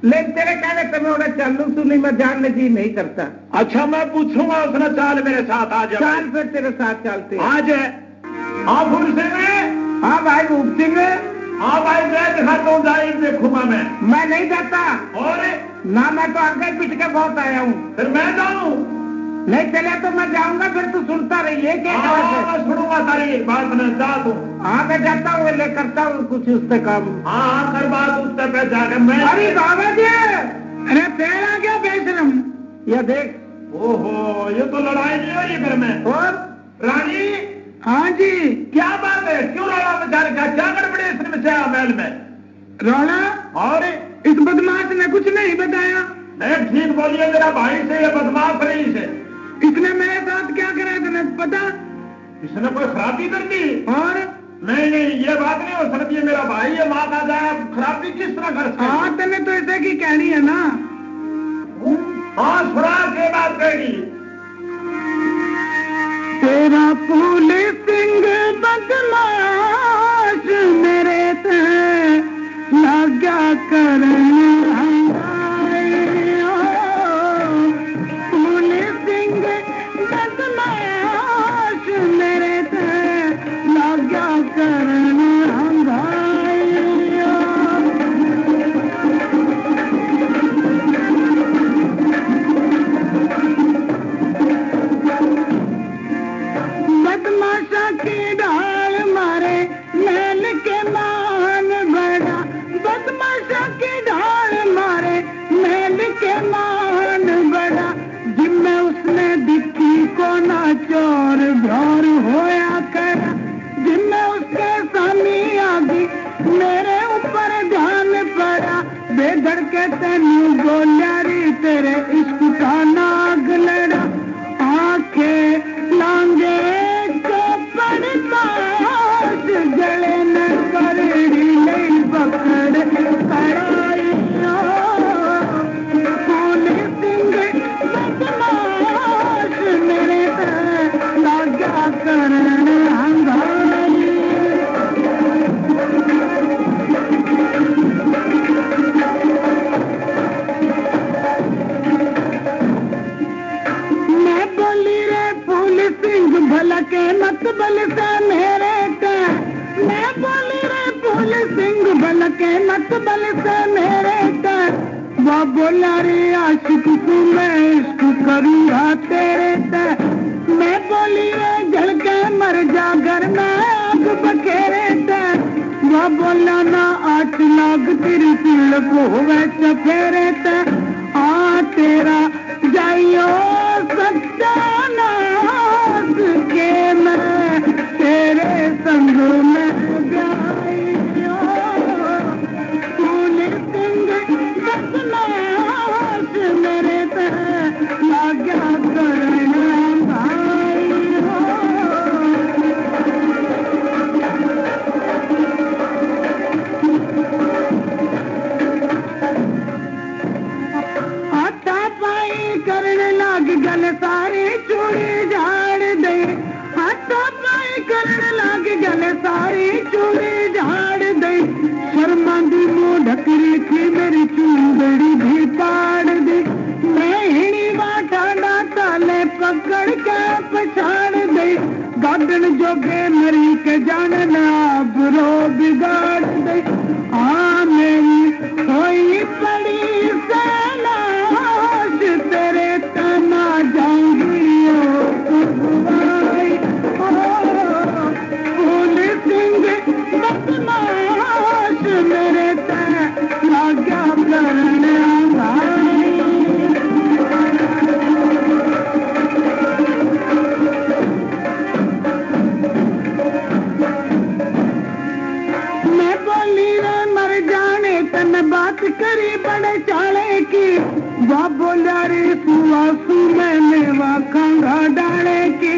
लेकिन तेरे कहने पे मैं उन्हें चल लूं, तू नहीं, मैं जानने की नहीं करता। अच्छा मैं पूछूंगा उसने, चाल मेरे साथ आ जा। चाल फिर तेरे साथ चलते आ जाए। हाँ फूल सिंह, हाँ भाई रूप सिंह, हाँ भाई मैं दिखाता हूँ, जाए देखूंगा मैं नहीं जाता। और ना मैं तो आगे पीट के बहुत आया हूँ। फिर मैं जाऊँ? नहीं चले तो मैं जाऊंगा, फिर तू सुनता रहिए। क्या मैं सुनूंगा तारी बात, मैं जा दूँ। हाँ मैं जाता हूँ, ले करता हूँ कुछ उससे काम। हाँ कर बात उससे पे जाकर मैं। अरे बाबा जी, अरे पेड़ आ गया बेशरम, ये देख। ओहो, ये तो लड़ाई नहीं हो रही घर में। और रानी? हाँ जी। क्या बात है, क्यों रौला मचा रखा, क्या गड़बड़ी इसने मचाया महल में? रौला? और इस बदमाश ने कुछ नहीं बताया। नहीं ठीक बोलिए, मेरा भाई से ये बदमाश रही से। इसने मेरे साथ क्या करा तुम्हें पता? इसने कोई खराबी कर दी? और नहीं नहीं, ये बात नहीं हो सकती है, मेरा भाई ये माँ का जाए, खराबी किस तरह कर सकती? हाँ तेने तो ऐसे की कहनी है ना। हाँ सुना के बात कही। तेरा फूल सिंह बदमाश मेरे ते लगा करने फूल सिंह बदमाश मेरे ते लगा करने बदमाशा की ढाल मारे महल के मान बड़ा, बदमाशा की ढाल मारे महल के मान बड़ा, जिम्मे उसने दिखी को ना चोर भौर होया करा, जिम्मे उसके सामने आगी मेरे ऊपर ध्यान पड़ा, बेधड़ के तेनू बोलिया री तेरे इश्क का नाग लड़ा, आंखें लांगे गले न करड़ी नहीं पकड़ कड़ाई फूल सिंह बदमाश मेरे लगा करन हंगाई। मैं बोली रे फूल सिंह भला के मतबल से मेरे ते, मैं बोली रे फूल सिंह भला के मतबल से मेरे ते, वो बोला रे आशिक तू मैं इश्क करूंगा तेरे ते, मैं बोली रे जल के मर जा घर में आग बखेरे ते, वो बोला ना 8 लाख तेरी तिलक होवे चफेरे ते, आ तेरा जाइयो सत्यानाश के मैं तेरे संग में गाइयो फूल सिंह बदमाश मेरे पे लाग्या करना भाइयो। हाथा पाई करने लाग गल सारी चूड़ी झाड़ दे, हाथा पाई करने लाग गल सारी चूड़ी झाड़ दे, शर्मा दी मुंह ढकरी थी मेरी चूंदड़ी भी पाड़ दे, मैं हिणी बाठा डाले पकड़ के पछाड़ दे, गार्डन जोगे मरी के जानना बुरो बिगाड़ दे, आ मेरी होई पड़ी सैलाश तेरे तना जाऊंगी फूल सिंह बदमाश मेरे ते लाग्या करने मैं बोली रे मर जाने तन बात करी बड़े चाले की, वह बोला रे सुवासु मैंने वाखंगा डाले की,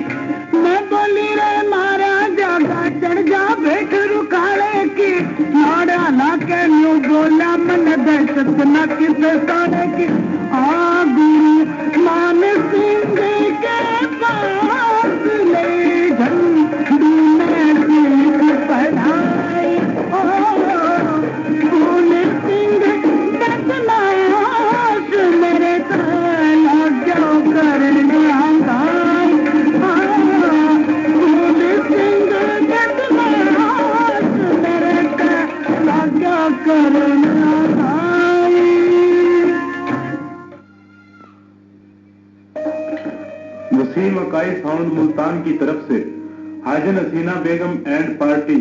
मैं बोली रे मारा जागा चढ़ जा बैठ रुकाले की, नाड़ा लाके न्यू बोला मन दहशत न किसे साड़े की, आ गुरु मान सिंह के पास ले झंडू में सीख पढ़ाई, फूल सिंह बदमाश मकाई साउंड मुल्तान की तरफ से हाजन हसीना बेगम एंड पार्टी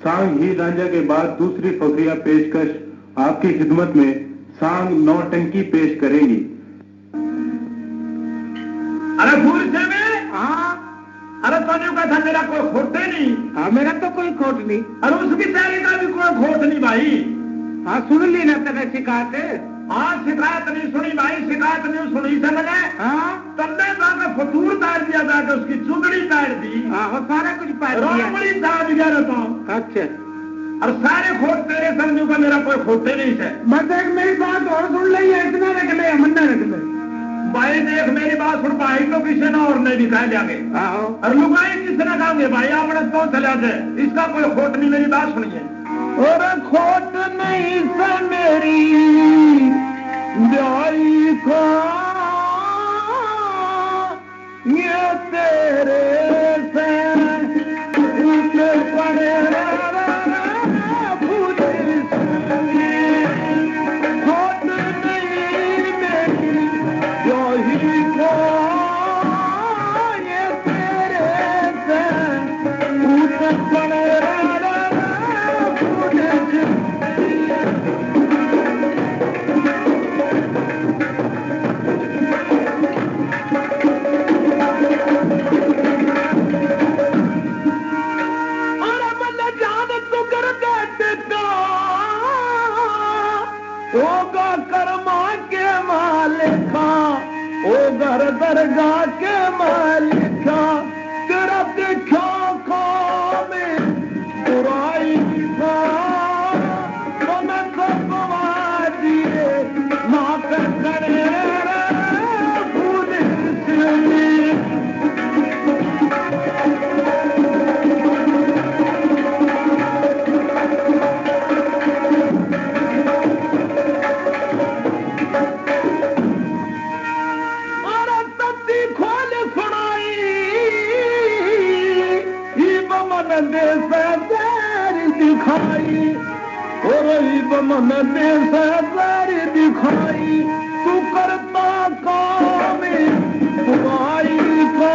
सांग ही रांझा के बाद दूसरी फखरिया पेशकश आपकी खिदमत में सांग नौटंकी पेश करेंगी। अरे भूल से में हाँ अरे तो का था मेरा कोई खोटे नहीं। हाँ मेरा तो कोई खोट नहीं। अरे उसकी तैयारी का भी कोई खोट नहीं भाई। हाँ सुन ली ना तेरे शिकायत। हाँ शिकायत नहीं सुनी भाई, शिकायत नहीं सुनी से मैंने। हाँ तन्ने जाकर फतूर तार दिया था कि उसकी चुंदड़ी तार दी। हाँ सारा कुछ पार रोमड़ी तार दिया रहता हूँ। अच्छा और सारे खोट तेरे समझू का मेरा कोई खोटे नहीं है। बस एक मेरी बात और सुन ली है, इतना रख ले मन्ना रख ले। भाई देख मेरी बात सुन, भाई तो किसी ने और नहीं दिखाई जाएंगे और लुगाई किसने खाएंगे भाई, आपने तो चला जाए, इसका कोई खोट नहीं। मेरी बात सुनिए। और खोट नहीं से मेरी ब्याई को ये तेरे से पड़े दरगाह के मालिका तेरा देखा काम बुराई का मैं सब दिए माँ पे खड़े मन दे सारी दिखाई तू करता काम बुराई का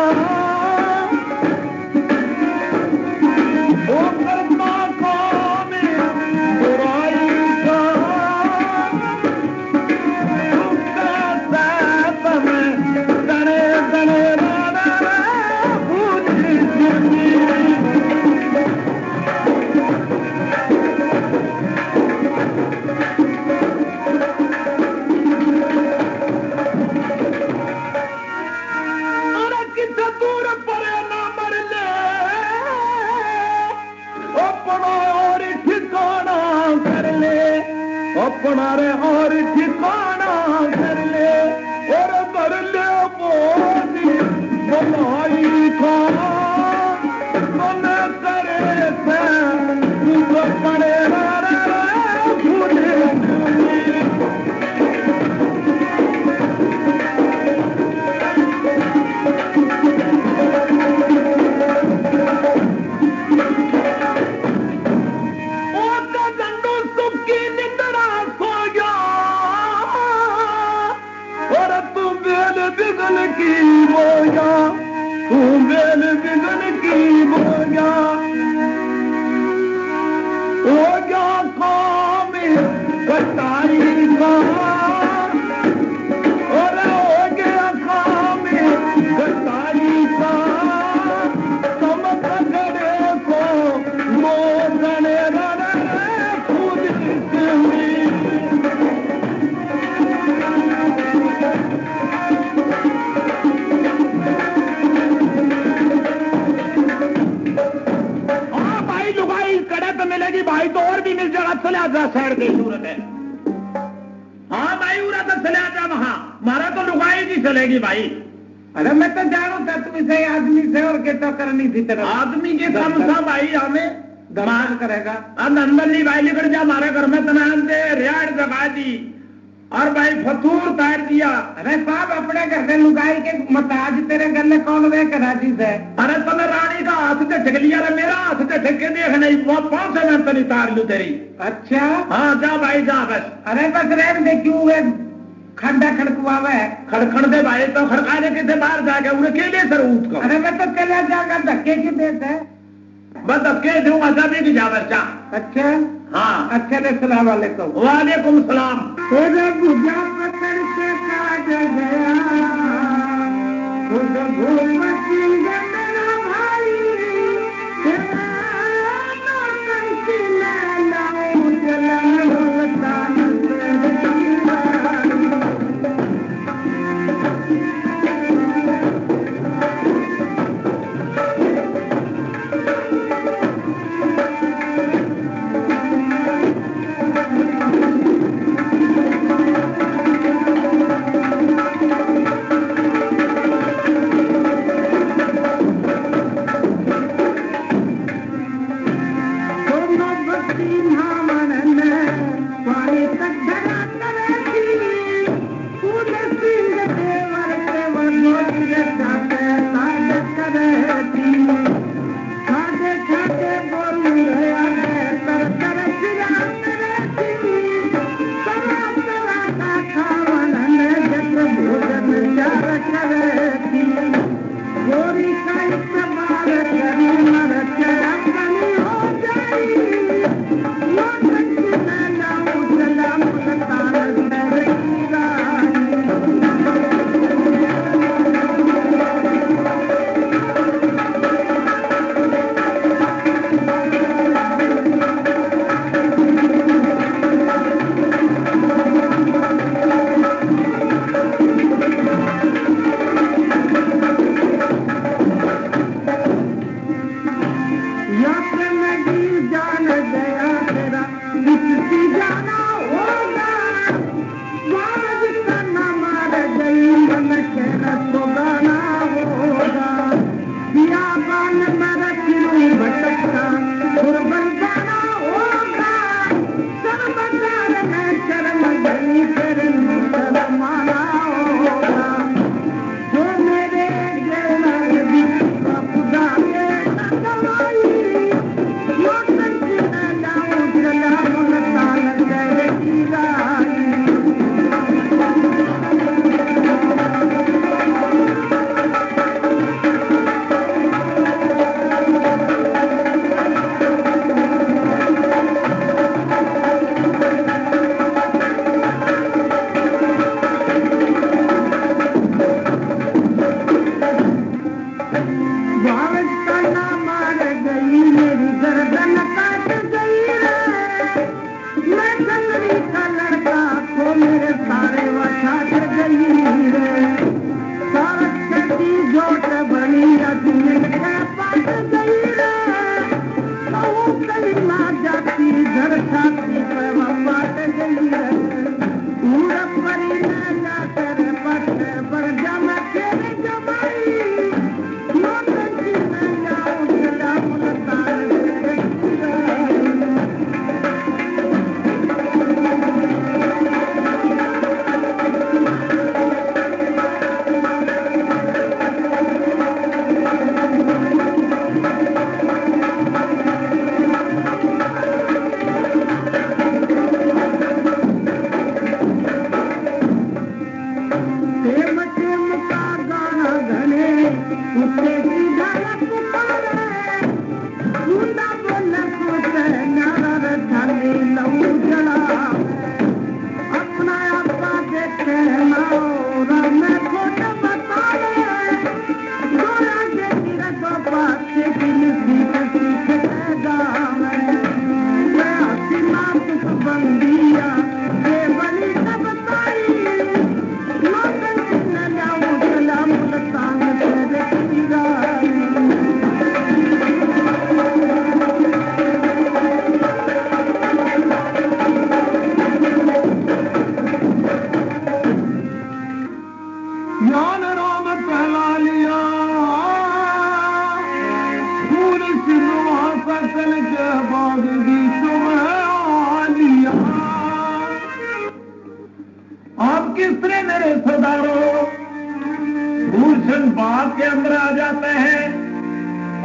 वो करता काम बुराई का तने तने अपना रे और ठिकाना कर ले और कर ले बोली बनाई का मन करे से पड़े शहर की सूरत है। हाँ भाई उरा तो चले आजा वहां, मारा तो लुगाई नहीं चलेगी भाई। अरे मैं तो जानू था तुम से आदमी से और के तो करनी थी तेरा आदमी के कम था भाई, हमें दमान करेगा। अब नंदली भाई निकल जा हमारे घर में तनान दे रियाड़ जगा दी और भाई फतूर तार दिया। अरे साहब अपने घर से लुगाई के मताज तेरे घर में कौन वे कराची से? अरे तुम्हें रानी का हाथ से ठग लिया, मेरा हाथ से ठग के देख नहीं वो 5 मिनट तनी तार लू तेरी। अच्छा हाँ जा भाई जा बस। अरे बस रेम दे क्यों वे खड्डा खड़कवावे खड़खड़ दे भाई तो खड़काने के थे बाहर जाके उन्हें के लिए सर ऊट को। अरे मैं तो चला जाकर धक्के की देते बस धक्के दूंगा जब एक जावर चा। अच्छा हाँ अच्छा सलाम वालेकुम। वालेकुम सलाम। तेरे भुजा पकड़ के काट गया खुद भूल बचेंगे मेरा भाई तेरा नौटंकी नैना उजला होता बाग के अंदर आ जाते हैं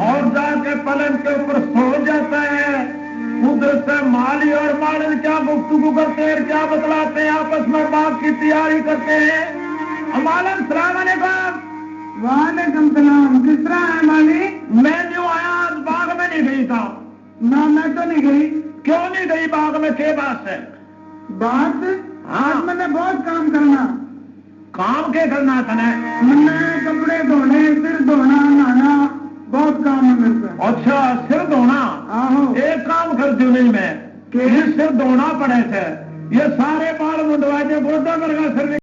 और जाके पलंग के ऊपर सो जाता है। उधर से माली और मालिन क्या गुफ्तगू करते हैं, क्या बतलाते हैं, आपस में बात की तैयारी करते हैं। मालिन सलाम अलैकुम। वालेकुम सलाम। किस तरह है माली? मैं जो आया आज बाग में नहीं गई था। ना मैं तो नहीं गई। क्यों नहीं गई बाग में, के बात है? बात? हाँ। आज मैंने बहुत काम करना। काम के करना था? मैंने कपड़े धोने, सिर धोना, नहाना, बहुत काम है मेरे को। अच्छा, सिर धोना। आहो। एक काम कर दू नहीं मैं, ये सिर धोना पड़े थे, ये सारा